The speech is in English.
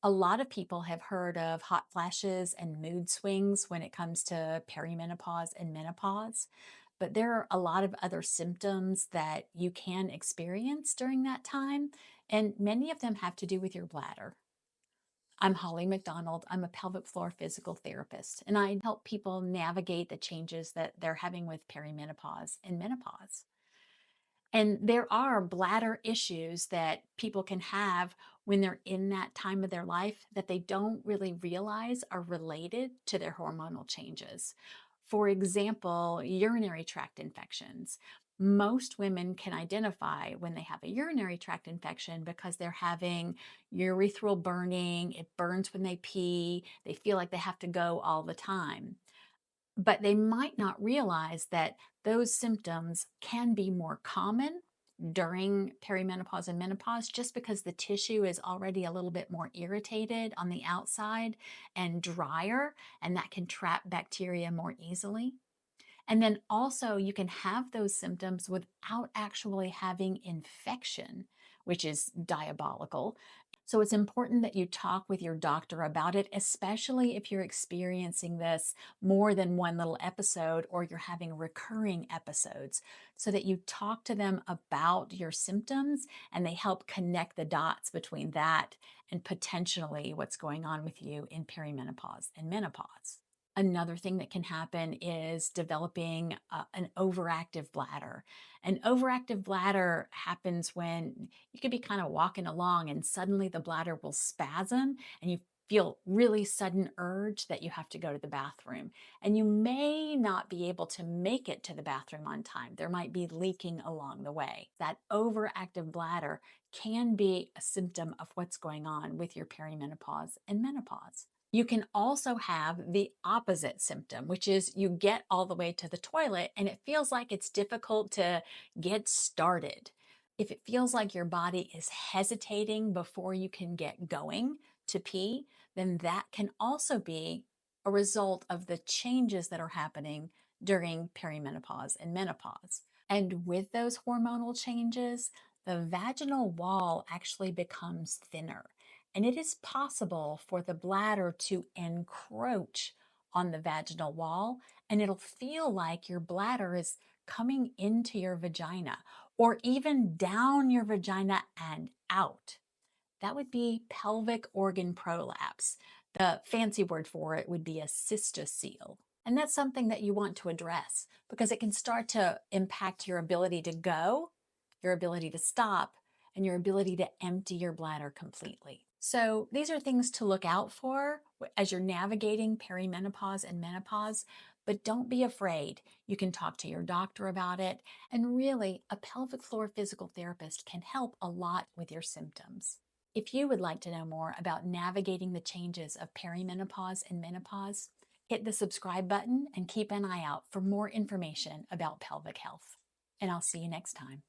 A lot of people have heard of hot flashes and mood swings when it comes to perimenopause and menopause, but there are a lot of other symptoms that you can experience during that time, and many of them have to do with your bladder. I'm Holly McDonald. I'm a pelvic floor physical therapist, and I help people navigate the changes that they're having with perimenopause and menopause. And there are bladder issues that people can have when they're in that time of their life that they don't really realize are related to their hormonal changes. For example, urinary tract infections. Most women can identify when they have a urinary tract infection because they're having urethral burning, it burns when they pee, they feel like they have to go all the time. But they might not realize that those symptoms can be more common during perimenopause and menopause just because the tissue is already a little bit more irritated on the outside and drier, and that can trap bacteria more easily. And then also, you can have those symptoms without actually having infection, which is diabolical. So, it's important that you talk with your doctor about it, especially if you're experiencing this more than one little episode or you're having recurring episodes, so that you talk to them about your symptoms and they help connect the dots between that and potentially what's going on with you in perimenopause and menopause. Another thing that can happen is developing an overactive bladder. An overactive bladder happens when you could be kind of walking along and suddenly the bladder will spasm and you feel really sudden urge that you have to go to the bathroom. And you may not be able to make it to the bathroom on time. There might be leaking along the way. That overactive bladder can be a symptom of what's going on with your perimenopause and menopause. You can also have the opposite symptom, which is you get all the way to the toilet and it feels like it's difficult to get started. If it feels like your body is hesitating before you can get going to pee, then that can also be a result of the changes that are happening during perimenopause and menopause. And with those hormonal changes, the vaginal wall actually becomes thinner. And it is possible for the bladder to encroach on the vaginal wall, and it'll feel like your bladder is coming into your vagina or even down your vagina and out. That would be pelvic organ prolapse. The fancy word for it would be a cystocele. And that's something that you want to address because it can start to impact your ability to go, your ability to stop, and your ability to empty your bladder completely. So these are things to look out for as you're navigating perimenopause and menopause, but don't be afraid. You can talk to your doctor about it, and really, a pelvic floor physical therapist can help a lot with your symptoms. If you would like to know more about navigating the changes of perimenopause and menopause, hit the subscribe button and keep an eye out for more information about pelvic health. And I'll see you next time.